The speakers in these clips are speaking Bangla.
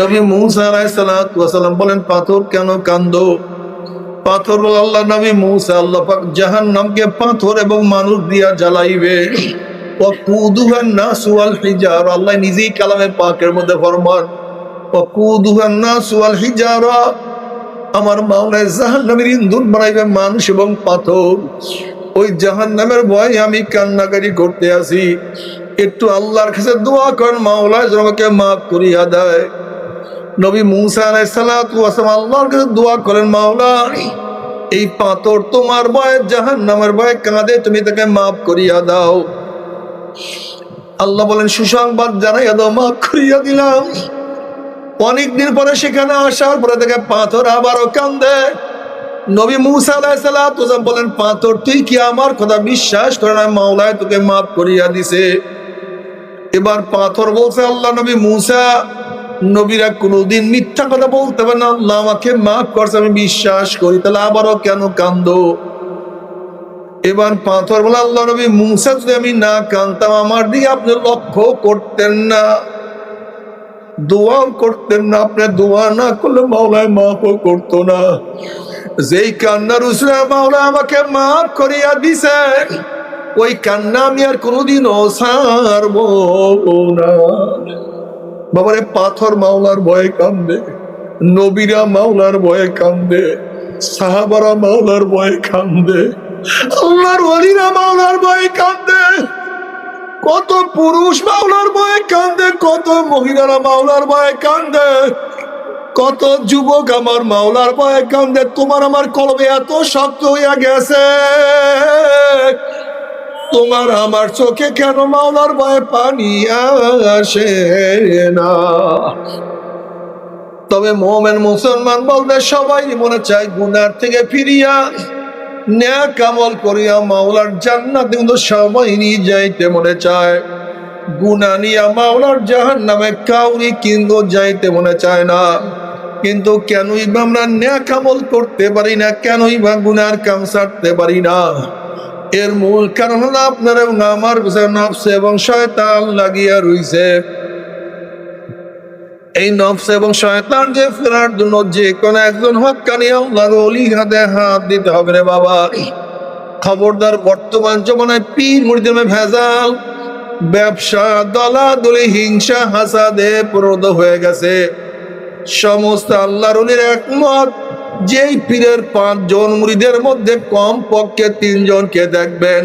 নবী মুসা আলাইহিস সালাতু ওয়াস সালাম বলেন, পাথর কেন কান্দো? পাথর বলে, আল্লাহ নবী মুসা, আল্লাহ পাক জাহান্নামকে পাথর এবং মানুষ দিয়া জ্বালাইবে। ওয়াকুদুহান নাসু ওয়াল হিজারা, আল্লাহ নিজেই কালামে পাকের মধ্যে ফরমান, ওয়াকুদুহান নাসু ওয়াল হিজারা, আমার মাওলা জাহান্নামের ইন্ধন বানাইবে মানুষ এবং পাথর। ওই জাহান্নামের ভয়ে আমি কান্নাকারি করতে আছি। একটু আল্লাহর কাছে দোয়া করেন, মাওলা যেন আমাকে মাফ করিয়া দেয়। নবী মুসা আলাইহিস সালাতু ওয়াস সালাম আল্লাহর কাছে দোয়া করেন, মাওলা এই পাথর তোমার ভয়ে জাহান্নামের ভয়ে কাঁদে, তুমি তাকে মাফ করিয়া দাও। আল্লাহ বলেন, সুসংবাদ জানাইয়া দাও, মাফ করিয়া দিলাম। অনেকদিন পরে সেখানে আসার পরে থেকে পাথর আবারও কান্দে। নবী মুসা আলাইহিস সালাতু ওয়াস সালাম বলেন, পাথর তুই কি আমার কথা বিশ্বাস করে না? মাওলায় তোকে মাফ করিয়া দিছে। এবার পাথর বলছে, আল্লাহ নবী মুসা, নবীরা কোনোদিন মিথ্যা কথা বলতে পারে না, আল্লাহ আমাকে মাফ করছে, আমি বিশ্বাস করি, তাহলে আবারও কেন কান্দো? এবার পাথর বলে, আল্লাহ নবী মুসা, যদি আমি না কান্দতাম আমার দিকে আপনি লক্ষ্য করতেন না, দোয়াও করতেন না, আপনি দোয়া না করলে মাওলায় মাফও করতো না। যেই কান্নার উসরা মাওলা আমাকে মাফ করিয়া দিছে, ওই কান্না আমি আর কোনোদিনও ছাড়বো না। বাবারে, পাথর মাওলার ভয়ে কান্দে, নবীরা মাওলার ভয়ে কান্দে, সাহাবারা মাওলার ভয়ে কান্দে, আল্লাহর ওলিরা মাওলার ভয়ে কান্দে। কত পুরুষ মাওলার ভয়ে কান্দে, কত মহিলারা মাওলার ভয়ে কান্দে, কত যুবক আমার মাওলার ভয়ে কান্দে। তোমার আমার কলবে এত শক্ত হইয়া গেছে, তোমার আমার চোখে কেন মাওলার ভয়ে পানি আসে না? তবে মুমিন মুসলমান বলতে সবাই মনে চায় গুনার থেকে ফিরিয়া নেক আমল করিয়া মাওলার জান্নাতে কিন্তু সবাই নিয়ে যাইতে মনে চায়। গুনাহ নিয়া মাওলার জাহান্নামে কাউরি কিন্তু যাইতে মনে চায় না। কিন্তু কেনই বা আমরা নেক আমল করতে পারি না, কেনই বা গুনার কাম ছাড়তে পারি না? এর মূল কারণ হলো আপনার এবং আমার পিছনে নফস এবং শয়তান লাগিয়া রইছে। এই নফস এবং শয়তান যে ফেরার জন্য যে কোনো একজন হক্কানি আল্লাহর ওলি হাতে হাত দিতে হবে রে বাবা। খবরদার, বর্তমান জমানায় পীর মুরিদের ভেজাল, ব্যবসা, দলাদলি, হিংসা, হাসাদে প্রদ হয়ে গেছে। সমস্ত আল্লাহর ওলির একমত, যেই পীরের 5 জন মুরিদের মধ্যে কম পক্ষে 3 জনকে দেখবেন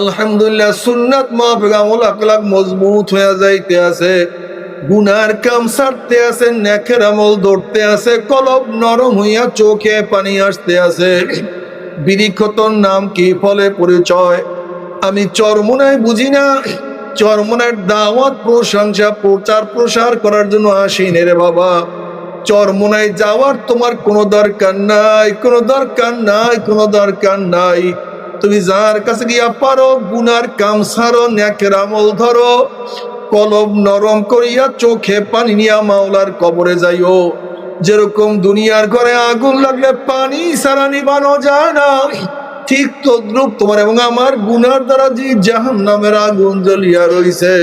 আলহামদুলিল্লাহ সুন্নাত মাফিক আমল আখলাক মজবুত হয়ে যাইতে আছে, গুনার কাম ছাড়তে আছে, নেকের আমল ধরতে আছে, কলব নরম হইয়া চোখে পানি আসতে আছে। বিরিক্ষতর নাম কি, ফলে পরিচয়। আমি চরমোনায় বুঝি না, চরমোনার দাওয়াত প্রশংসা প্রচার প্রসার করার জন্য আসিনি রে বাবা। চরমোনায় যাওয়ার তোমার কোনো দরকার নাই, কোনো দরকার নাই, কোনো দরকার নাই। তুমি যার কাছে গিয়া পারো গুনার কাম ছাড়ো, নেকের আমল ধরো, কলব নরম করিয়া চোখে পানি নিয়া মাওলার কবরে যাইও। যেরকম দুনিয়ার ঘরে আগুন লাগলে পানি ছাড়া নিবানো যায় না, ঠিক তদ্রুপ তোমার এবং আমার গুনার দ্বারা যে জাহান্নামের আগুন জ্বলিয়া রইছে,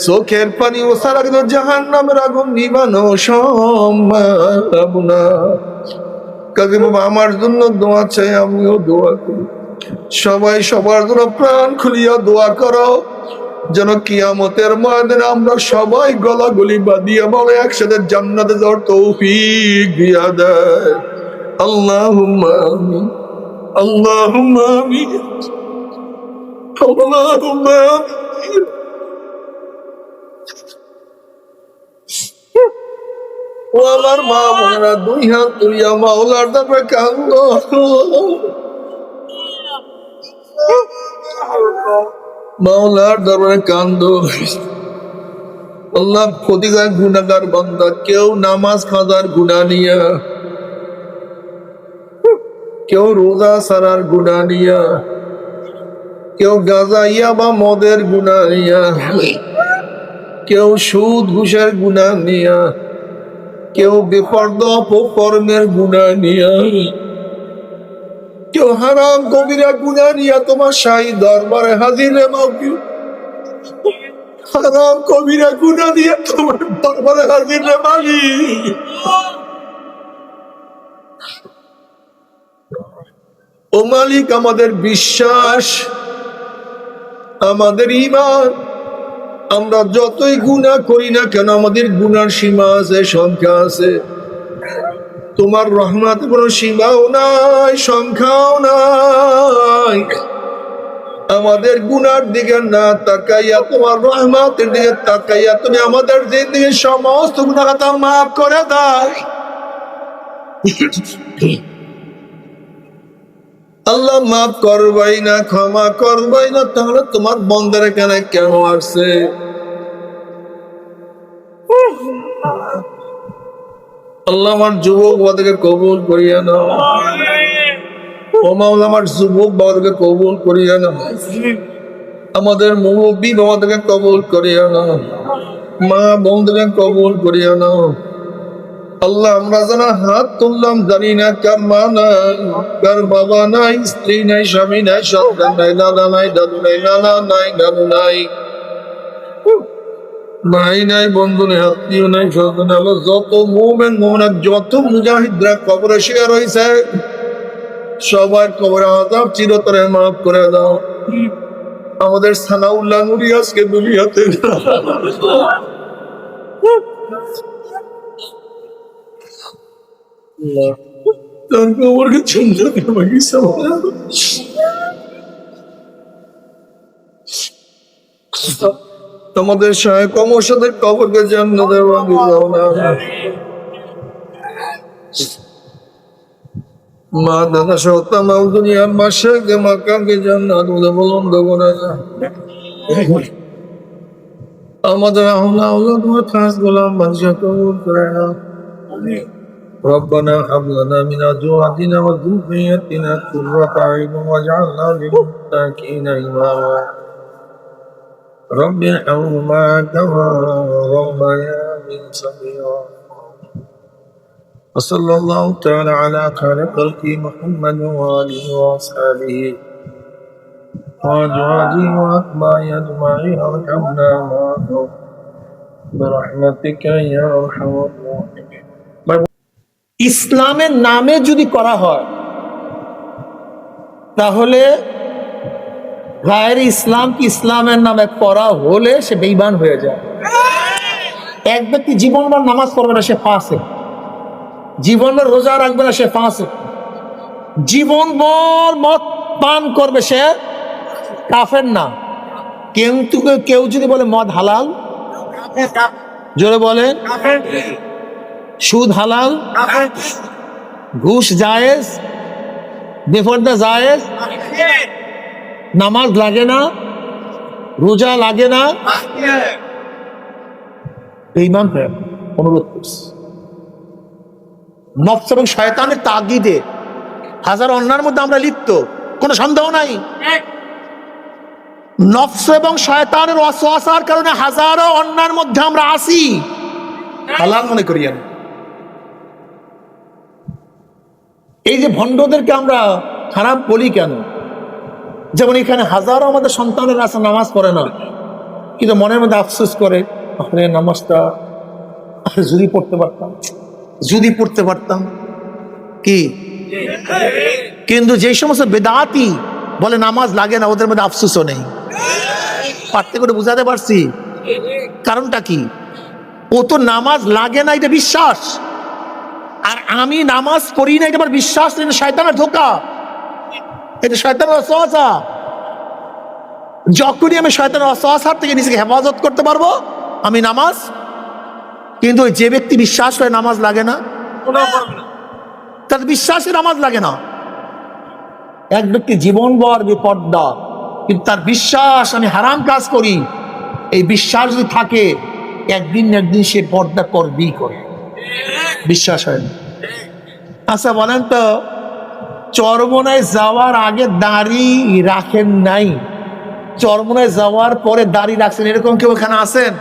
চোখের পানি ও ছাড়া কিন্তু জাহান্নামের আগুন নিবানো সম্ভব না। কাজে বাবা, আমার জন্য দোয়া চাই, আমিও দোয়া করি। সবাই সবার জন্য প্রাণ খুলিয়া দোয়া করো, যেন কিয়ামতের ময়দানে আমরা সবাই গলাগলি বাঁধিয়া বাবা একসাথে জান্নাতে যাওয়ার তৌফিক দিয়া দেয়। আল্লাহুম্মা আমিন, আল্লাহুম্মা আমিন, আল্লাহুম্মা আমিন। ও আমার মা বোনেরা, 2 হাত তুলিয়া মাওলার দরবারে কান্দো, মাওলার দরবারে কান্দো। আল্লাহ, ক্ষতিকার গুনাহগার বান্দা, কেউ নামাজ কাজার গুনাহ নিয়া, কেউ রোজা সারার গুনাহ নিয়া, কেউ গাঁজা ইয়াবা মদের গুনাহ নিয়া, কেউ সুদ ঘুষের গুনাহ নিয়া, কেউ বেপরদা অপকর্মের গুনাহ নিয়া, কেউ হারাম কবিরা গুনাহ নিয়া তোমার শাহী দরবারে হাজির রে মাওকি। হারাম কবিরা গুনাহ দিয়ে তোমার দরবারে হাজির রে মালিক। ও মালিক, আমাদের বিশ্বাস, আমাদের ঈমান, আমরা যতই গুনাহ করি না কেন আমাদের গুনার সীমা আছে, সংখ্যা আছে। তোমার রহমতের কোনো সীমাও নাই, সংখ্যাও নাই। আমাদের গুনার দিকে না তাকাইয়া তোমার রহমতের দিকে তাকাইয়া তুমি আমাদের জিন্দেগীর সমস্ত গুনাহ খাতা মাফ করে দাও। আল্লাহ মাফ করবাই না, ক্ষমা করবাই না, তাহলে তোমার বন্দার এখানে কেন আসছে? আল্লাহ আমার যুবক বাবাদেরকে কবুল করিয়া নাও। ও মাওলা, আমার যুবক বাবাদেরকে কবুল করিয়া নাও। আমাদের মুরব্বী বাবাদেরকে কবুল করিয়া নাও। মা বোনদেরকে কবুল করিয়া নাও। আল্লাহ, আমরা যারা হাত তুললাম জানি না কার মা নাই, কার বাবা নাই, স্ত্রী নাই, স্বামী নাই, সন্তান নাই, দাদা নাই, দাদু নাই, নানা নাই, নানু নাই, ভাই নাই, বন্ধু নাই, আত্মীয় নাই, স্বজন নাই। আল্লাহ, যত মুমিন মুমিনাত, যত মুজাহিদরা কবরে শুয়ে রয়েছে সবার কবরে আযাব চিরতরে মাফ করে দাও। আমাদের সানাউল্লাহ নুরি আজকে দুনিয়াতে তার কবরকে জান্নাতে বাগিচা বানাও। তোমাদের সহায় কমসাদের কবরকে জান্নাতে বাগিচা বানাও। মা দাদা সহ তামাম দুনিয়ার মাশাইখে মাকামকে জান্নাত বুলন্দ করে দাও। আমাদের আল্লাহ তোমার খাস গোলাম বাদশা কবুল করে নাও। ربنا هب لنا من أزواجنا وذرياتنا قرة أعين واجعلنا للمتقين إماما رب ارحمهما كما ربياني صغيرا وصلى الله تعالى على خير خلقه محمد وآله وأصحابه وأزواجه وأتباعه أجمعين وارحمنا معهم برحمتك يا أرحم الراحمين। ইসলামের নামে যদি করা হয় তাহলে গায়ের ইসলাম কি ইসলামের নামে করা হলে সে বেঈমান হয়ে যায়। এক ব্যক্তি জীবনভর নামাজ পড়বে না, সে ফাসিক। জীবনভর রোজা রাখবে না, সে ফাসিক। জীবনভর মদ পান করবে, সে কাফের না। কিন্তু কেউ যদি বলে মদ হালাল, জোরে বলেন, সুদ হালাল, ঘুষ জায়েজ, বেপরদা জায়েজ, নামাজ লাগে না, রোজা লাগে না, বেঈমান হয়ে অনুরোধ করছে। নফস এবং শয়তানের তাগিদে হাজারো অন্যায়ের মধ্যে আমরা লিপ্ত, কোনো সন্দেহ নাই। নফস এবং শয়তানের ওয়াসওয়াসার কারণে হাজারো অন্যায়ের মধ্যে আমরা আসি, হালাল মনে করি না। এই যে ভণ্ডদেরকে আমরা খারাপ বলি কেন? যেমন এখানে হাজারো আমাদের সন্তানের আছে নামাজ পড়ে না, কিন্তু মনের মধ্যে আফসোস করে, আরে নামাজটা যদি পড়তে পারতাম, যদি পড়তে পারতাম কি। কিন্তু যে সমস্ত বেদাতি বলে নামাজ লাগে না, ওদের মধ্যে আফসোসও নেই। পারতে করে বুঝাতে পারছি কারণটা কি? ও তো নামাজ লাগে না এটা বিশ্বাস, আর আমি নামাজ পড়ি না এটা আমার বিশ্বাস। এটা শয়তানের ধোঁকা, এটা শয়তানের ওয়াসওয়াসা। যখনই আমি শয়তানের ওয়াসওয়াসার থেকে নিজেকে হেফাজত করতে পারবো আমি নামাজ। কিন্তু যে ব্যক্তি বিশ্বাস করে নামাজ লাগে না, তার বিশ্বাসে নামাজ লাগে না। এক ব্যক্তি জীবনভর বেপর্দা, কিন্তু তার বিশ্বাস আমি হারাম কাজ করি, এই বিশ্বাস যদি থাকে একদিন না একদিন সে পর্দা করবেই করে। বিশ্বাস হয় না। আচ্ছা বলেন তো, চরমনায় যাওয়ার আগে দাড়ি রাখেন নাই, চরমনায় যাওয়ার পরে দাড়ি রাখছেন, এরকম কেউ এখানে আছেন?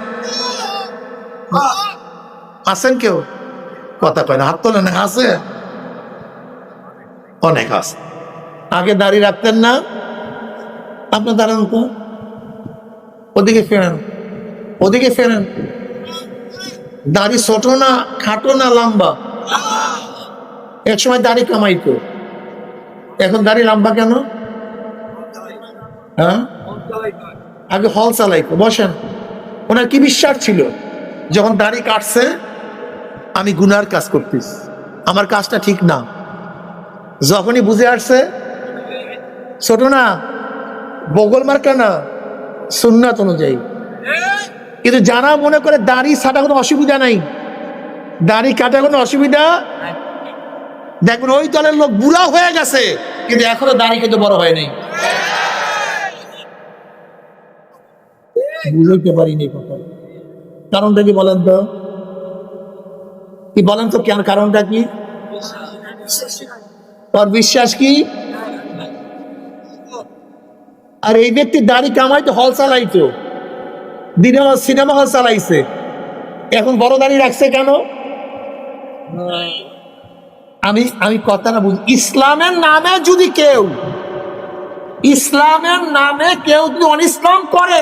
আছেন কেউ? কথা কয় না, হাত তোলেন। আছে, অনেক আছে। আগে দাড়ি রাখতেন না? আপনি দাঁড়ান তো, ওদিকে ফেরেন। ওদিকে ফেরেন। দাড়ি ছোট না খাটো না লম্বা? এক সময় দাড়ি কামাইতো, এখন দাড়ি লম্বা কেন? হ্যাঁ, আগে হল চালাইতো। বসেন। ওনার কি বিশ্বাস ছিল? যখন দাড়ি কাটছে, আমি গুনার কাজ করতেছি, আমার কাজটা ঠিক না। যখনই বুঝে আসছে ছোট না, বগল মার্কা না, সুন্নাত অনুযায়ী। কিন্তু যারা মনে করে দাড়ি ছাটা কোনো অসুবিধা নাই, দাড়ি কাটা কোনো অসুবিধা, দেখবেন ওই দলের লোক বুড়া হয়ে গেছে কিন্তু এখনো দাড়ি কিন্তু বড় হয় নাই। বুঝতে পারিনি কথা। কারণটা কি বলেন তো? কি বলেন তো, কেন? কারণটা কি? তোর বিশ্বাস কি? আর এই ব্যক্তি দাড়ি কামাইতো, হল চালাইতো, দিনে সিনেমা হল চালাইছে, এখন বড় দাড়ি রাখছে কেন? আমি কথাটা বুঝি। ইসলামের নামে যদি কেউ যদি অনিসলাম করে,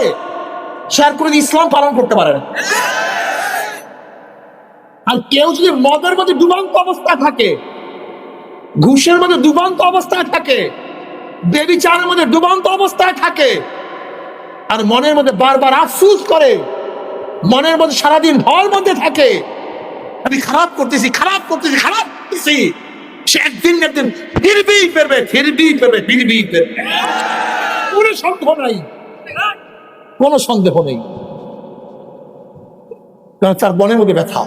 সে আর কোনো ইসলাম পালন করতে পারে না। আর কেউ যদি মদের মধ্যে ডুবান্ত অবস্থায় থাকে, ঘুষের মধ্যে ডুবান্ত অবস্থায় থাকে, বেবিচারের মধ্যে ডুবান্ত অবস্থায় থাকে, আর মনের মধ্যে বারবার আফসোস করে, মনের মধ্যে সারাদিন ভয়ের মধ্যে থাকে, আমি খারাপ করতেছি, সে একদিন ফিরবি ফেরবে। কোনো সন্দেহ নেই, কারণ তার মনের মধ্যে ব্যথা,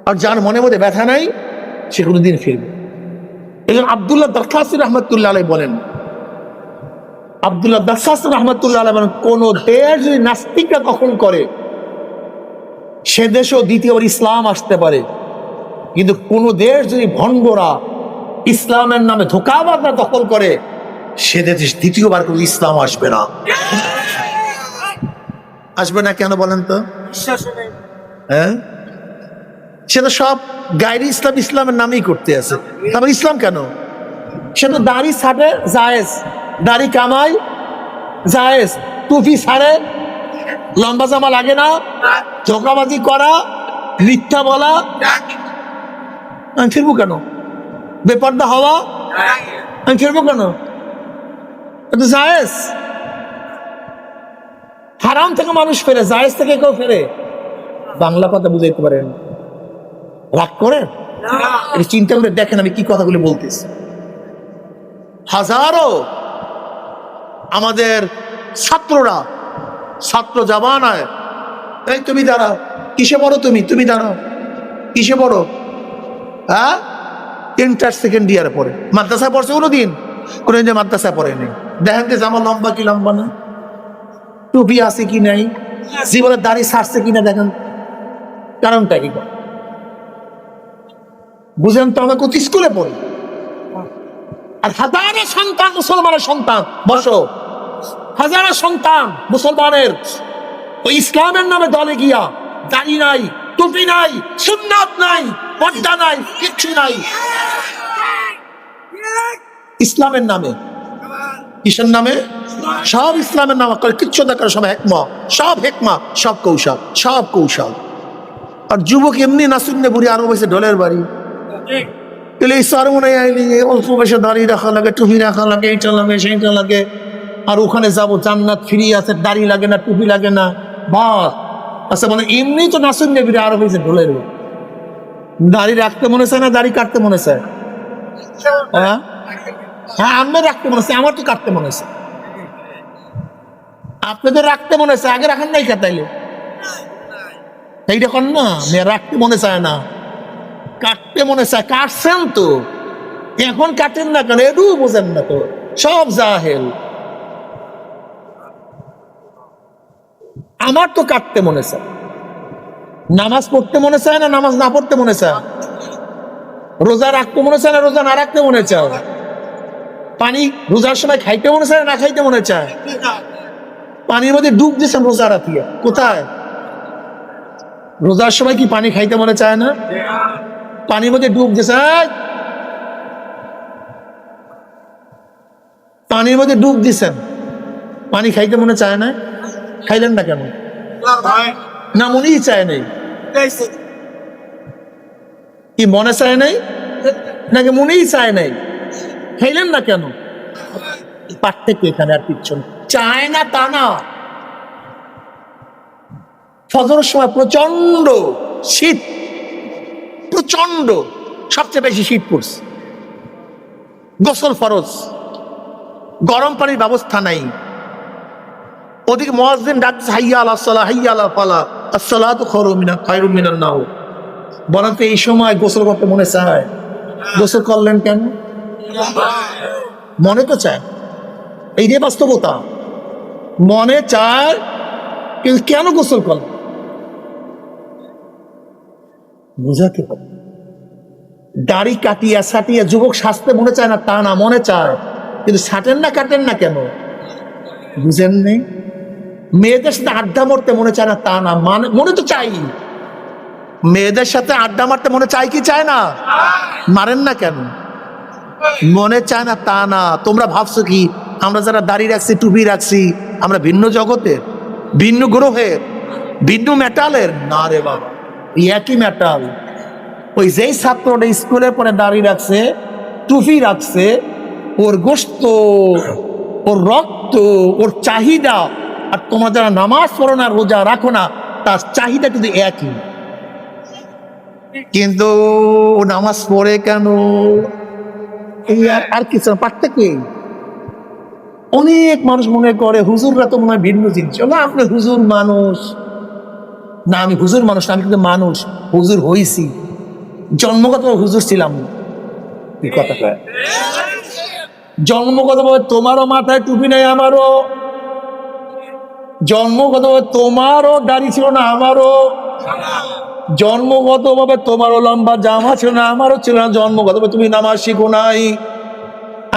আর যার মনের মধ্যে ব্যথা নাই সে কোনোদিন ফিরবে। এই জন্য আব্দুল্লাহ দারখাসি রহমতুল্লাহ আলাইহি বলেন, কোন দেশ যদি নাস্তিকরা দখল করে, সে দেশেও দ্বিতীয়বার ইসলাম আসতে পারে, কিন্তু কোন দেশ যদি ভণ্ডরা ইসলামের নামে ধোঁকাবাজরা দখল করে, সে দেশে দ্বিতীয়বার কোনো ইসলাম আসবে না। কেন বলেন তো? হ্যাঁ, সে তো সব গায়রে ইসলামের নামেই করতে আছে। তারপর ইসলাম কেন? সে তো দাড়ি ছাড়ে জায়েজ, দাড়ি কামাই জায়েজ, টুপি ছাড়ে, লম্বা জামা লাগে না, ধোঁকাবাজি করা, মিথ্যা বলা, আমি ফিরবো কেন? বেপর্দা হওয়া, আমি ফিরবো কেন? এটা জায়েজ। হারাম থেকে মানুষ ফেরে, জায়েজ থেকে কেউ ফেরে? বাংলা কথা বুঝাইতে পারেন? রাগ করেন? চিন্তা করে দেখেন আমি কি কথাগুলো বলতেছি। হাজারো আমাদের ছাত্র জামানায়, এই তুমি দাঁড়াও, কিসে বড় তুমি দাঁড়াও, কিসে বড়? হ্যাঁ, ইন্টার সেকেন্ড ইয়ারে পড়ে। মাদ্রাসায় পড়ছে কোনোদিন? কোনোদিন মাদ্রাসায় পড়েনি। দেখেন যে জামা লম্বা কি লম্বা না, টুপি আছে কি নাই, জীবনের দাড়ি ছাড়ছে কিনা দেখেন। কারণটা কি? বুঝেন তো? আমরা কোথায় স্কুলে পড়ি, আর হাজারো সন্তান, মুসলমানের সন্তান, বসো, হাজারো সন্তান মুসলমানের ওই ইসলামের নামে দলে গিয়া দাড়ি নাই, টুপি নাই, সুন্নাত নাই, পর্দা নাই, কিচ্ছু নাই, ইসলামের নামে। কিসের নামে? সব ইসলামের নামে করে, কিচ্ছু না করে, সব হেকমা, সব কৌশল। আর যুবক এমনি নাসুন্নে বুড়ি, আরো বসে ঢোলের বাড়ি, অল্প বয়সে দাড়ি রাখা লাগে, টুপি রাখা লাগে, এইটা লাগে সেইটা লাগে, আর ওখানে যাবো জান্নাত ফ্রি আছে, দাড়ি লাগে না, টুপি লাগে না, বাস। আচ্ছা মানে এমনি তো নাসুন নেবি, আরো হয়েছে ঢোলের। দাড়ি রাখতে মনে চায় না দাড়ি কাটতে মনে চায়? হ্যাঁ, আমার রাখতে মনে চায়, আমার তো কাটতে মনে চায়। আপনাদের রাখতে মনে চায়, আগে রাখেন নাই কাটাইলে এইটা কর না। রাখতে মনে চায় না, কাটতে মনে চায়। কাটছেন তো, এখন কাটেন না কেন? এটু বোঝেন না তো, সব জাহেল। আমার তো কাটতে মনে চায়। নামাজ পড়তে মনে চায় না নামাজ না পড়তে মনে চায়? রোজা রাখতে মনে চায় না রোজা না রাখতে মনে চায়? পানি রোজার সময় খাইতে মনে চায় না খাইতে মনে চায়? পানির মধ্যে ডুব দিয়েছেন রোজা রাখিয়া, কোথায়? রোজার সময় কি পানি খাইতে মনে চায় না? পানির মধ্যে ডুব দিয়েছে, পানির মধ্যে ডুব দিছেন, পানি খাইতে মনে চায় না, খাইলেন না কেন? না মনেই চায় নাই? কি মনে চায় নাই নাকি মনেই চায় নাই? খাইলেন না কেন? পার্থক্য এখানে, আর কিচ্ছু না। চায় না তা না। ফজরের সময় প্রচন্ড শীত, প্রচন্ড, সবচেয়ে বেশি শীত পড়ছে, গোসল ফরজ, গরম পানির ব্যবস্থা নাই। ওদিকে মুয়াজ্জিন ডাকছে হাইয়া আলাস সালাহ, হাইয়া আলাল ফালাহ, আস-সালাতু খায়রুম মিনান নাওম। বলেন তো এই সময় গোসল করতে মনে চায়? গোসল করলেন কেন? মনে তো চায়, এই যে বাস্তবতা। মনে চায় কিন্তু কেন গোসল করলেন? বুঝাতে হবে। দাড়ি কাটিয়া সাটিয়া যুবক সাজতে মনে চায় না তা না, মনে চায়, কিন্তু সাটেন না কাটেন না কেন? বুঝেন নেই? মেয়েদের সাথে আড্ডা মারতে মনে চায় না তা না, মনে তো চাই। মেয়েদের সাথে আড্ডা মারতে মনে চায় কি চায় না? মারেন না কেন? মনে চায় না তা না। তোমরা ভাবছো কি আমরা যারা দাড়ি রাখছি, টুপি রাখছি, আমরা ভিন্ন জগতের, ভিন্ন গ্রহের, ভিন্ন মেটালের? না রে বাবা, একই মেটাল। ওই যেই ছাত্রটা স্কুলে পরে দাড়ি রাখছে, টুপি রাখছে, ওর গোশত, ওর রক্ত, ওর চাহিদা, আর তোমরা যারা নামাজ পড়ো না, রোজা রাখো না, তার চাহিদা কিন্তু একই। কিন্তু ও নামাজ পড়ে কেন? আর কিছু না, পার্থক্য। অনেক মানুষ মনে করে হুজুররা তো মনে হয় ভিন্ন জিনিস। না, আপনি হুজুর মানুষ না, আমি হুজুর মানুষ না, আমি কিন্তু মানুষ, হুজুর হইছি, জন্মগত হুজুর ছিলাম না। কথা কয় জন্মগতভাবে তোমারও মাথায় টুপি নাই, আমারও জন্মগতভাবে, তোমারও দাড়ি ছিল না, আমারও জন্মগতভাবে, তোমারও লম্বা জামা ছিল না, আমারও ছিল না জন্মগতভাবে। তুমি নামাজ শিখো নাই,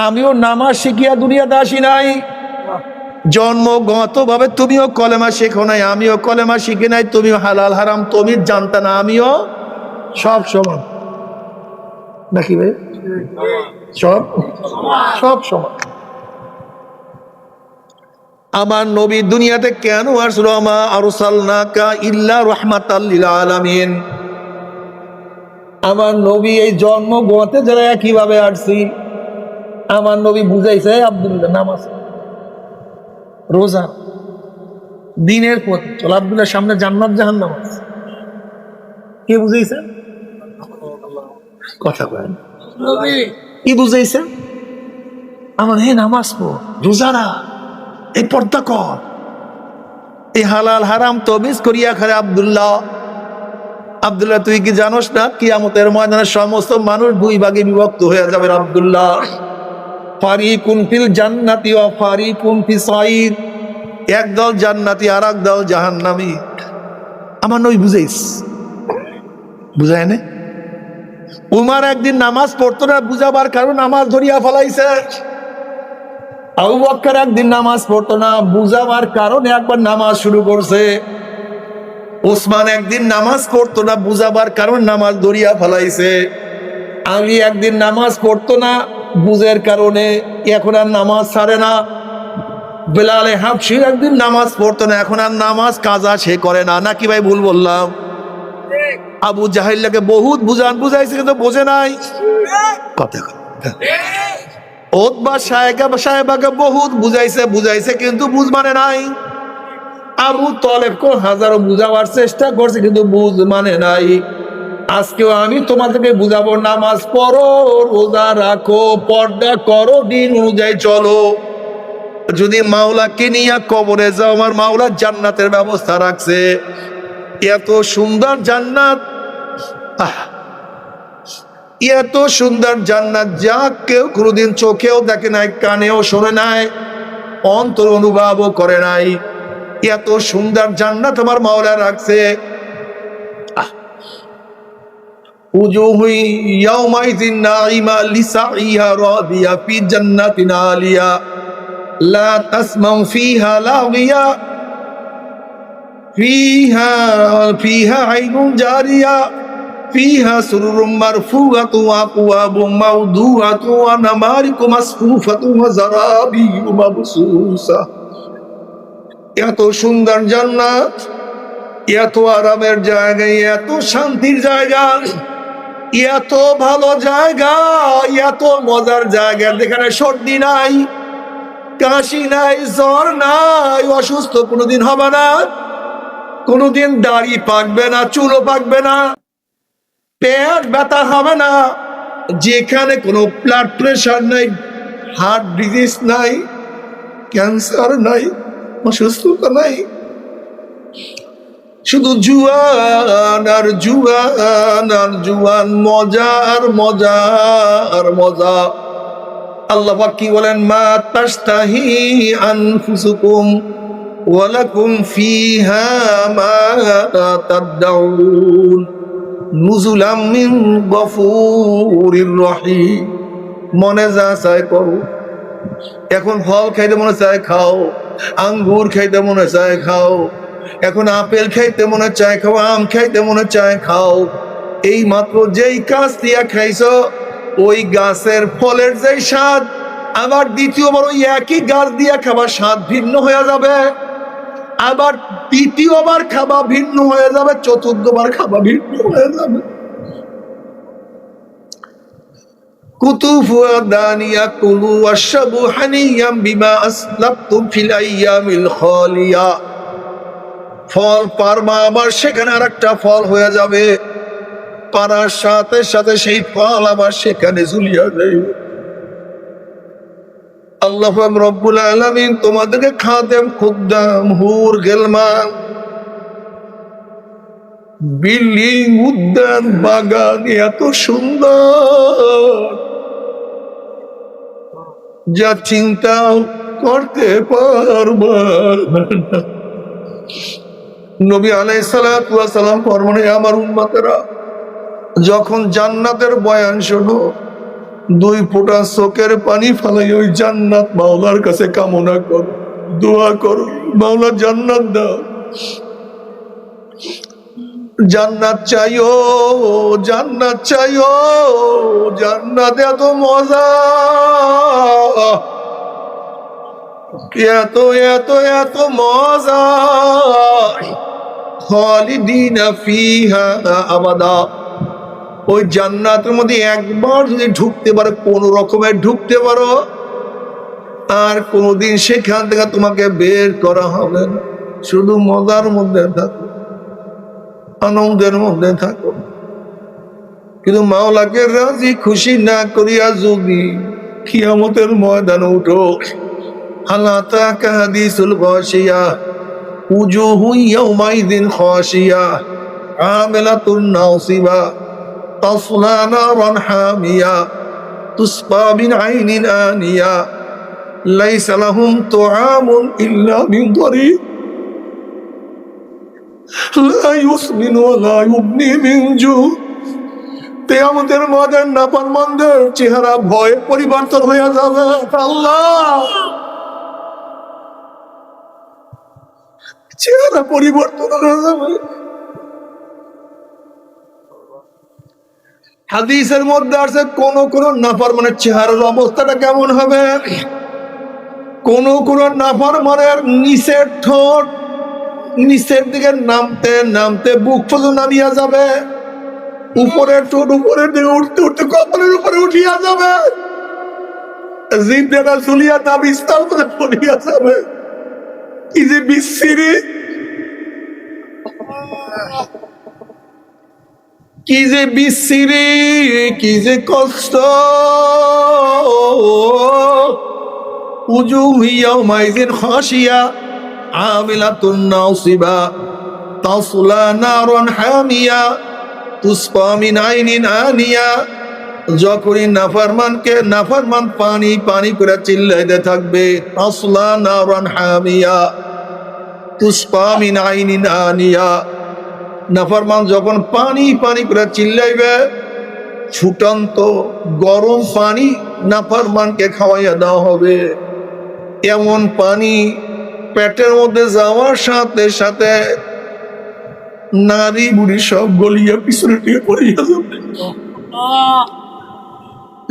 আমিও নামাজ শিখিয়া দুনিয়াতে আসি নাই। জন্মগতভাবে তুমিও কলেমা শেখো নাই, আমিও কলেমা শিখি নাই। তুমিও হালাল হারাম তুমি জানতা না, আমিও। সব সমান নাকি ভাই? সব সব সমান। আমার নবী দুনিয়াতে কেন আসলো? মা আরসালনাকা ইল্লা রাহমাতাল লিল আলামিন। আমার নবী এই জন্ম গোয়াতে যারা কিভাবে আসছি, আমার নবী বুঝাইছে আব্দুল্লাহ নামাজ, রোজা, দিনের পথে চল। আব্দুল্লাহ সামনে জান্নাত জাহান্নাম আছে, কে বুঝাইছে? কথা কয় না। কি বুঝাইছে? আমার হে নামাজ পড়, রোজা রাখ, এই পর্দা কর, এই হালাল হারাম তমিজ করিয়া খারে। আব্দুল্লাহ, আব্দুল্লাহ তুই কি জানোস না কিয়ামতের ময়দানে সমস্ত মানুষ দুই ভাগে বিভক্ত হয়ে যাবে? আব্দুল্লাহ, ফারিকুন ফিল জান্নাতি ওয়া ফারিকুন ফিস সাইর। একদল জান্নাতি আর একদল জাহান্নামী। আমার নবী বুঝাইস, বুঝায় না? উমার একদিন নামাজ পড়তো না, বুঝাবার কারণ নামাজ ধরিয়া ফেলাইছে। আবু বকর একদিন নামাজ পড়তো না, বুঝাবার কারণে একবার নামাজ শুরু করছে। ওসমান একদিন নামাজ পড়তো না, বুঝাবার কারণ নামাজ ধরিয়া ফেলাইছে। আলী একদিন নামাজ পড়তো না, বুঝের কারণে এখন আর নামাজ ছাড়ে না। বেলাল হাবশী একদিন নামাজ পড়তো না, এখন আর নামাজ কাজা সে করে না। নাকি ভাই ভুল বললাম? আবু জাহিলকে বহুত বুঝাইছে কিন্তু বোঝে নাই। কথা ওতবা সাহেবাকে বহুত বুঝাইছে কিন্তু বুঝ মানে নাই। আবু তলেবকে হাজারো বুঝাবার চেষ্টা করছে কিন্তু বুঝ মানে নাই। আজকেও আমি তোমাদেরকে বুঝাবো, নামাজ পড়ো, রোজা রাখো, পর্দা করো, দিন অনুযায়ী চলো। যদি মাওলাকে নিয়ে কবরে যাও, আমার মাওলা জান্নাতের ব্যবস্থা রাখছে। এত সুন্দর জান্নাত, এত সুন্দর জান্নাত যা কেউ কোনোদিন চোখেও দেখে নাই, কানেও শোনে নাই, অন্তর অনুভবও করে নাই। এত সুন্দর জান্নাত আমার মাওলা রাখছে। উজুহু ইয়াউমাইযিন নাঈমা লিসাইহা রাদিয়া ফি জান্নাতিন আলিয়া লা তাসমাউ ফিহা লাগিয়া ফিহা আইনুন জারিয়া ফিহা সুরুরুম মারফুআতু ওয়া আকওয়াবুম মাওদুআতু ওয়া নামারিকু মাসফুফাতু ওয়া যারাবিয়্যু মাবসুসা এত সুন্দর জান্নাত, এত আরামের জায়গা, এত শান্তির জায়গা, এত ভালো জায়গা, এত মজার জায়গা, যেখানে সর্দি নাই, কাশি নাই, জ্বর নাই, অসুস্থ কোনোদিন হবে না, কোনোদিন দাড়ি পাকবে না, চুলও পাকবে না, পেট ব্যথা হবে না, যেখানে কোনো ব্লাড প্রেশার নাই, হার্ট ডিজিজ নাই, ক্যান্সার নাই, অসুস্থতা নাই, শুধু জুয়ান আর জুয়ান আর জুয়ান, মজা আর মজা আর মজা। আল্লাহ পাক কি বলেন? মা তাশতাহি আনফুসুকুম ওয়া লাকুম ফিহা মা তাদউন নুজুলাম মিন গফুরির রহিম। মনে যা চায় করো। এখন ফল খাইতে মনে চায় খাও, আঙ্গুর খাইতে মনে চায় খাও, এখন আপেল খাইতে মনে চায় খাও, আম খাইতে মনে চায় খাও। এই মাত্র যেই গাছ দিয়া খাইছো ওই গাছের ফলের যেই স্বাদ, আবার দ্বিতীয়বার ওই একই গাছ দিয়া খাবার স্বাদ ভিন্ন হয়ে যাবে, আবার তৃতীয়বার খাবা ভিন্ন হয়ে যাবে, চতুর্থবার খাবা ভিন্ন হয়ে যাবে। কুতুফুহা দানিয়া কুলু ওয়াশরাবু হানিয়াম বিমা আসলাফতুম ফিল আইয়ামিল খালিয়া। ফল পারবা, আবার সেখানে আরেকটা ফল হয়ে যাবে, পারার সাথে সাথে সেই ফল আবার সেখানে ঝুলিয়া যাইবে। আল্লাহ রব্বুল আলামিন তোমাদেরকে খাদেম, খুদ্দাম, হুর, গেলমান, বিল্ডিং, উদ্যান, বাগান এত সুন্দর যা চিন্তা করতে পারবা না। নবী আলাইহিস সালাতু ওয়াস সালাম ফরমান, আমার উম্মতেরা যখন জান্নাতের বয়ান শোনো, দুই ফোঁটা চোখের পানি ফালাই ওই জান্নাত মাওলার কাছে কামনা করো, দোয়া করো, মাওলা জান্নাত দাও, জান্নাত চাইও, জান্নাত চাইও, জান্নাত এত মজা, এত এত এত মজা, খালিদিনা ফিহা আবাদা। ওই জান্নাতের মধ্যে একবার যদি ঢুকতে পারো, কোন রকমের ঢুকতে পারো, আর কোনোদিন সেখান থেকে তোমাকে বের করা হবে না। শুধু মজার মধ্যে থাকো, আনন্দের মধ্যে থাকো। কিন্তু মাওলাকে রাজি খুশি না করিয়া যদি কিয়ামতের ময়দানে উঠো, হালাতাকা হাদিসুল গাশিয়া উজুহু ইয়াউমাইযিন খাশিয়া আমিলাতুন নাসিবা তাসলা নারান হামিয়া তুসকা মিন আইনিন আনিয়া লাইসা লাহুম তুআমুন ইল্লা মিন দরিক লা ইউসমিনু ওয়া লা ইউগনি মিন জু। কিয়ামতের ময়দানে নাফরমানদের চেহারা ভয়ে পরিবর্তন হয়ে যাবে। আল্লাহ, চেহারা পরিবর্তন হয়ে যাবে। হাদিসের মধ্যে আছে কোন কোন নাফরমানের চেহারার অবস্থাটা কেমন হবে। কোন কোন নাফরমানের নিচের ঠোঁট নিচের দিকে নামতে নামতে বুক পর্যন্ত নামিয়া যাবে, উপরের ঠোঁট উপরের দিকে উঠতে উঠতে কপালের উপরে উঠিয়া যাবে, জিভটা ঝুলিয়া না বিস্তার করে পড়িয়া যাবে। কি যে বিশ্রী, কি যে বিশ্রী, কি যে কষ্ট। উজুহু ইয়াউমাইযিন খাশিয়া আমিলাতুন নাসিবা তাসলা নারান হামিয়া তুসকা মিন আইনিন আনিয়া। যখনই নাফরমানকে নাফরমান পানি পানি করে চিল্লাইতে থাকবে, তাসলা নারান হামিয়া তুসকা মিন আইনিন আনিয়া। নাফরমান যখন পানি পানি করে চিল্লাইবে, ছুটন্ত গরম পানি নাফরমানকে খাওয়াইয়া দেওয়া হবে। এমন পানি পেটের মধ্যে যাওয়ার সাথে সাথে নারী বুড়ি সব গলিয়া পিছনে দিয়ে পড়িয়া যাবে।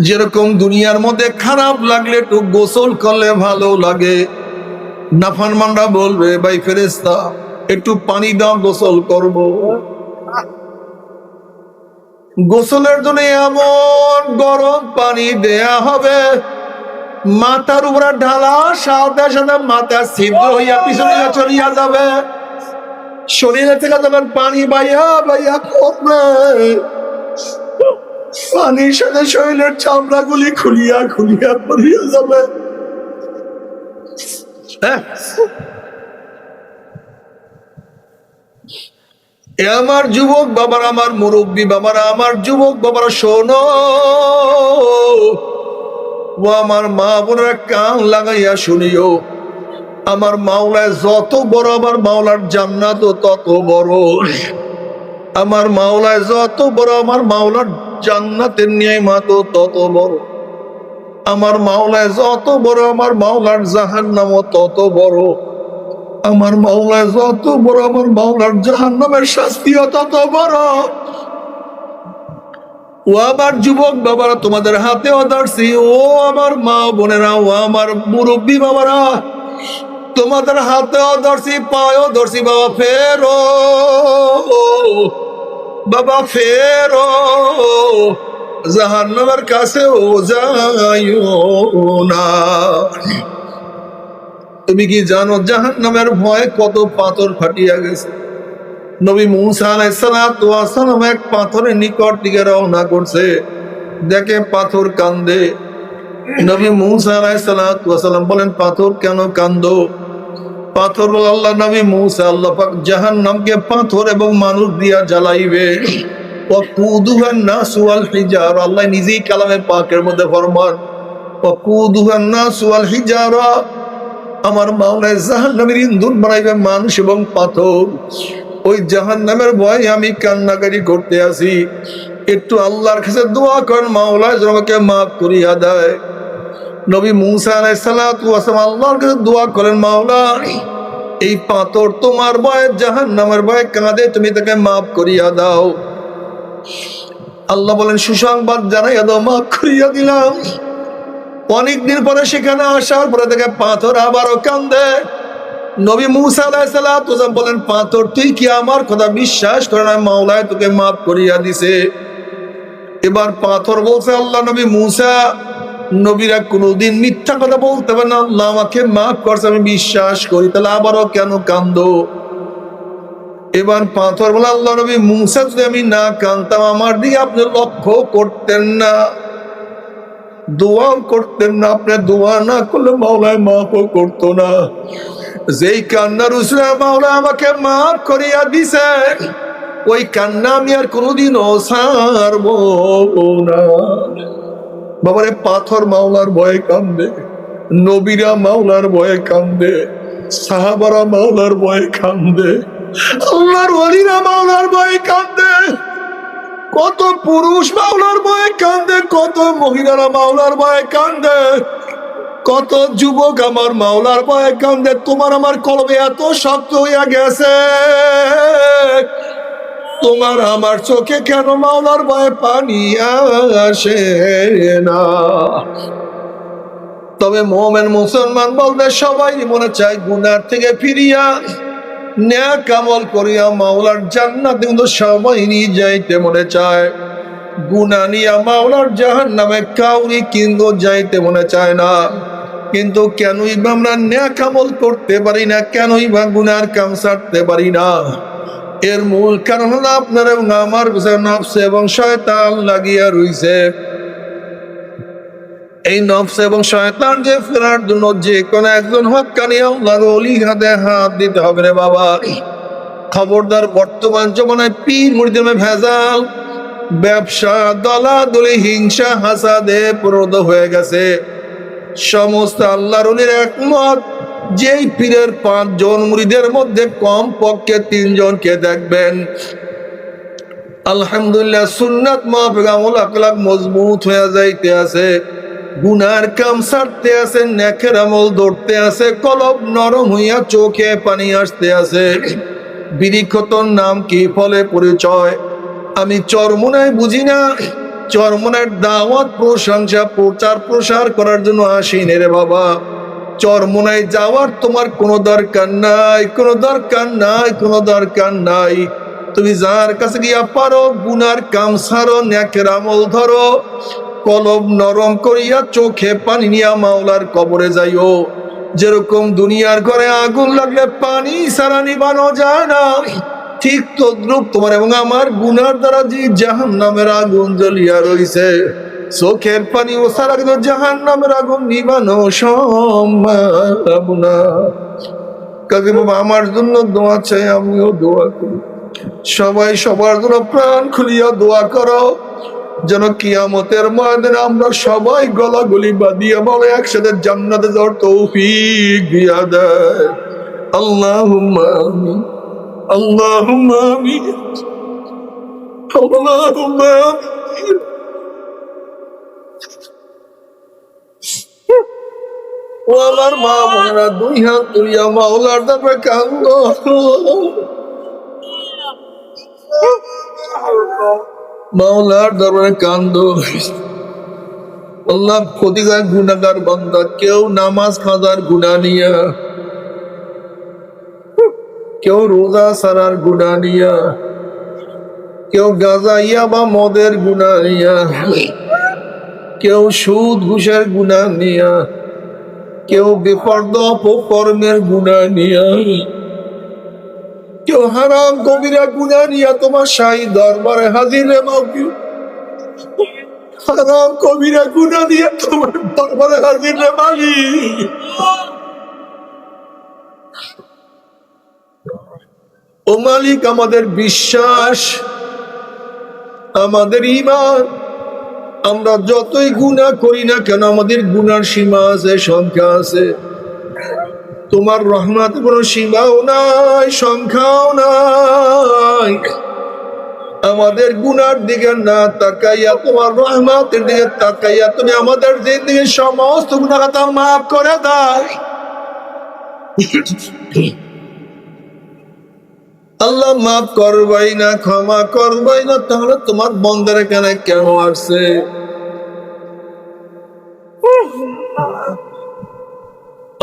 যেরকম দুনিয়ার মধ্যে খারাপ লাগলে একটু গোসল করলে ভালো লাগে, নাফরমানরা বলবে ভাই ফেরেশতা একটু পানি দাও, গোসল করব। গোসলের জন্য এমন গরম পানি দেয়া হবে, মাথার উপরে ঢালা সাথে সাথে মাথা ছিদ্র হইয়া পিছনে চলিয়া যাবে, শরীরে থেকে যখন পানি বাইয়া বাইয়া করবে, পানির সাথে শরীরের চামড়া গুলি খুলিয়া খুলিয়া পড়িয়া যাবে। এ আমার যুবক বাবারা, আমার মুরব্বী বাবারা, আমার যুবক বাবারা শোনো, ও আমার মা বোনেরা কান লাগাইয়া শুনিও। আমার মাওলায় যত বড়, আমার মাওলার জান্নাত তত বড়। আমার মাওলায় যত বড়, আমার মাওলার জান্নাতের নিয়ামত তত বড়। আমার মাওলায় যত বড়, আমার মাওলার জাহান্নামও তত বড়। আমার মাওলায় যত বড়, আমার মাওলার জাহান্নামের শাস্তিও তত বড়। ও আমার যুবক বাবারা, তোমাদের হাতেও ধরছি, ও আমার মা বোনেরা, ও আমার মুরব্বী বাবারা, তোমাদের হাতেও ধরছি, পায়েও ধরছি। বাবা ফেরো, বাবা ফেরো, জাহান্নামের কাছেও যাইও না। তুমি কি জানো জাহান্নামের ভয়ে কত পাথর ফাটিয়া গেছে? নবী মুসা আলাইহিস সালাম এক পাথরের নিকট দিকে রওনা করছে, দেখে পাথর কান্দে। নবী মুসা আলাইহিস সালাম বলেন, পাথর কেন কান্দো? পাথর বলে, আল্লাহ নবী মুসা, আল্লাহ পাক জাহান্নামকে পাথর এবং মানুষ দিয়া জ্বালাইবে। ওয়াকুদুহান নাস ওয়াল হিজারা, আল্লাহ নিজেই কালামে পাকের মধ্যে ফরমান, ওয়াকুদুহান নাস ওয়াল হিজারা, আমার মাওলায় জাহান্নামের ইন্ধন বানাইবে মানুষ এবং পাথর। ওই জাহান্নামের ভয়ে আমি কান্নাকারি করতে আসি। একটু আল্লাহর কাছে দোয়া করেন, মাওলা যেন আমাকে মাফ করিয়া দেয়। নবী মুসা আলাইহিস সালাম আল্লাহর কাছে দোয়া করেন, মাওলা এই পাথর তোমার ভয়ে, জাহান্নামের ভয়ে কাঁদে, তুমি তাকে মাফ করিয়া দাও। আল্লাহ বলেন, সুসংবাদ জানাইয়া দাও, মাফ করিয়া দিলাম। অনেকদিন পরে সেখানে আসার পরে থেকে পাথর আবারও কান্দে। নবী মুসা আলাইহিস সালাম বলেন, পাথর তুই কি আমার কথা বিশ্বাস করে না? মাওলায় তোকে মাফ করিয়া দিছে। এবার পাথর বলছে, আল্লাহ নবী মুসা, নবীরা কোনোদিন মিথ্যা কথা বলতে পারে না, আল্লাহ আমাকে মাফ করছে, আমি বিশ্বাস করি, তাহলে আবারও কেন কান্দো? এবার পাথর বলে, আল্লাহ নবী মুসা, যদি আমি না কান্দতাম আমার দিকে আপনি লক্ষ্য করতেন না, দোয়াও করতেন না। আপনি দোয়া না করলে মাওলায় মাফও করতো না। যেই কান্নার উসরা মাওলা আমাকে মাফ করিয়া দিছে, ওই কান্না আমি আর কোনোদিনও ছাড়বো না। বাবারে, পাথর মাওলার ভয়ে কান্দে, নবীরা মাওলার ভয়ে কান্দে, সাহাবারা মাওলার ভয়ে কান্দে, আল্লাহর ওলিরা মাওলার ভয়ে কান্দে। কত পুরুষ মাওলার ভয়ে কান্দে, কত মহিলারা মাওলার ভয়ে কান্দে, কত যুবক আমার মাওলার ভয়ে কান্দে। তোমার আমার কলবে এত শক্ত হইয়া গেছে, তোমার আমার চোখে কেন মাওলার ভয়ে পানি আসে না? তবে মুমিন মুসলমান বলবে, সবাই মনে চায় গুনার থেকে ফিরিয়া নেক আমল করিয়া মাওলার জান্নাতে কিন্তু সবাই নিয়ে যাইতে মনে চায়। গুনাহ নিয়া মাওলার জাহান্নামে কাউরি কিন্তু যাইতে মনে চায় না। কিন্তু কেনই বা আমরা নেক আমল করতে পারি না? কেনই বা গুনার কাম ছাড়তে পারি না? এর মূল কারণ হলো আপনার এবং আমার নফস এবং শয়তান লাগিয়া রইছে। এই নফস এবং শয়তান যে ফেরার জন্য যে কোনো একজন হক্কানি আল্লাহর ওলি হাতে হাত দিতে হবে রে বাবা। খবরদার, বর্তমান জমানায় পীর মুরিদের ভেজাল, ব্যবসা, দলাদলি, হিংসা, হাসাদে প্রদ হয়ে গেছে। সমস্ত আল্লাহর ওলির একমত, যেই পীরের 5 জন মুরিদের মধ্যে কম পক্ষে 3 জনকে দেখবেন আলহামদুলিল্লাহ সুন্নাত মাহফিল আমল আখলাক মজবুত হয়ে যাইতে আছে, গুনার কাম ছাড়তে আছে, নেকের আমল ধরতে আছে, কলব নরম হইয়া চোখে পানি আসতে আছে। বিরিক্ষতর নাম কি, ফলে পরিচয়? আমি চরমোনায় বুঝি না, চরমোনার দাওয়াত প্রশংসা প্রচার প্রসার করার জন্য আসিনি রে বাবা। চরমোনায় যাওয়ার তোমার কোনো দরকার নাই, কোনো দরকার নাই, কোনো দরকার নাই। তুমি যার কাছে গিয়া পারো গুনার কাম ছাড়ো, নেকের আমল ধরো, কলব নরম করিয়া চোখে পানি নিয়া মাওলার কবরে যাইও। যেরকম দুনিয়ার ঘরে আগুন লাগলে পানি ছাড়া নিবানো যায় না, ঠিক তদ্রুপ তোমার এবং আমার গুনার দ্বারা যে জাহান্নামের আগুন জ্বলিয়া রইছে, চোখের পানি ও ছাড়া কিন্তু জাহান্নামের আগুন নিবানো সম্ভব না। কাজে বাবা আমার জন্য দোয়া চাই, আমিও দোয়া করি। সবাই সবার জন্য প্রাণ খুলিয়া দোয়া করো, যেন কিয়ামতের ময়দানে আমরা সবাই গলাগলি বাঁধিয়া বলে একসাথে জান্নাতে যাওয়ার তৌফিক দিয়া দেয়। আল্লাহুম্মা আমিন, আল্লাহুম্মা আমিন, আল্লাহুম্মা আমিন। ও আমার মা বোনেরা, দুই হাত তুলিয়া মাওলার দরবারে কান্দো। মাওলার দরবারে কান্দো। আল্লাহ ক্ষতিকার গুনাহগার বান্দা, কেউ নামাজ খাজার গুনাহ নিয়া, কেউ রোজা সারার গুনাহ নিয়া, কেউ গাঁজা ইয়াবা মদের গুনাহ নিয়া, কেউ সুদ ঘুষের গুনাহ নিয়া, কেউ বেপরদা অপকর্মের গুনাহ নিয়া, কেউ হারাম কবিরা গুনাহ নিয়া তোমার শাহী দরবারে হাজির রে মাওকি। হারাম কবিরা গুনাহ নিয়া তোমার দরবারে হাজির রে মালিক। ও মালিক, আমাদের বিশ্বাস, আমাদের ঈমান, আমরা যতই গুনাহ করি না কেন আমাদের গুনার সীমা আছে, সংখ্যা আছে। তোমার রহমত কোনো সীমাও নাই, সংখ্যাও নাই। আমাদের গুনার দিকে না তাকাইয়া তোমার রহমতের দিকে তাকাইয়া তুমি আমাদের জিন্দেগীর সমস্ত গুনাহ খাতা মাফ করে দাও। আল্লাহ মাফ করবাই না, ক্ষমা করবাই না, তাহলে তোমার বন্দার এখানে কেন আসছে?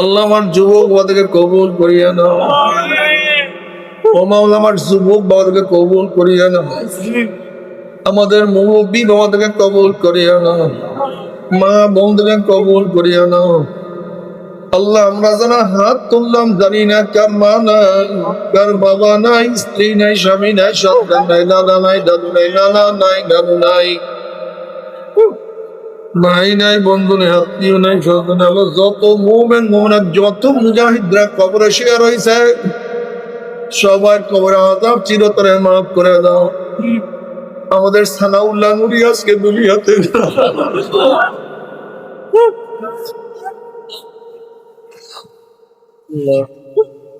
আল্লাহ আমার যুবক বাবাদেরকে কবুল করিয়া নাও। ও মাওলা, আমার যুবক বাবাদেরকে কবুল করিয়া নাও। আমাদের মুরব্বী বাবাদেরকে কবুল করিয়া নাও। মা বোনদেরকে কবুল করিয়া নাও। আল্লাহ, আমরা যেন হাত তুললাম জানি না কার মা নাই, কার বাবা নাই, স্ত্রী নাই, স্বামী নাই, সন্তান নাই, দাদা নাই, দাদু নাই, নানা নাই, নানু নাই, ভাই নাই, বন্ধু নাই, আত্মীয় নাই, স্বজন নাই। যত মুমিন মুমিনাত, যত মুজাহিদরা কবরে শুয়ে রয়েছে, সবার কবরে আযাব চিরতরে মাফ করে দাও। আমাদের সানাউল্লাহ নুরি আজকে দুনিয়াতে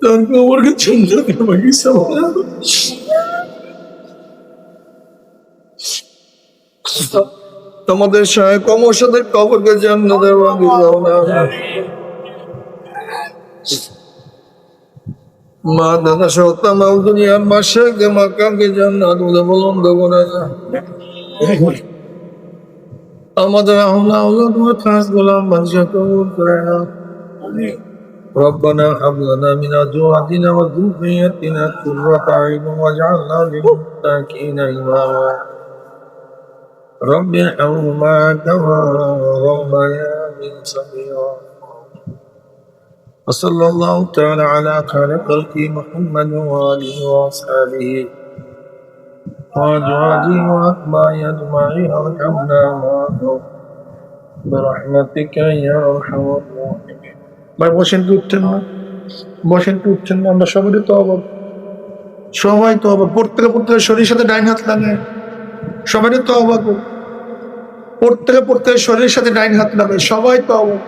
তার কবরকে জান্নাতের বাগিচা বানাও। তোমাদের সহায় কমর্ষদের কবরকে জান্নাতের বাগিচা বানাও। মা দাদা সহ তামাম দুনিয়ার মাশাইখে মাকামকে জান্নাত বুলন্দ করে দাও। আমাদের আওলাদ তোমার খাস গোলাম বাদশা কবুল করে নাও। ربنا هب لنا من أزواجنا وذرياتنا قرة أعين واجعلنا للمتقين إماما رب ارحمهما كما ربياني صغيرا وصلى الله تعالى على خير خلقه محمد وآله وأصحابه وأزواجه وأتباعه أجمعين وارحمنا معهم برحمتك يا أرحم الراحمين। ভাই বসেন কি উঠছেন না? বসেন কি উঠছেন না? আমরা সবাই তো অবাক, সবাই তো অবাক। পড়তে শরীরের সাথে ডাইন হাত লাগে, সবাই তো অবাক। পড়তে শরীরের সাথে ডাইন হাত লাগে, সবাই তো অবাক।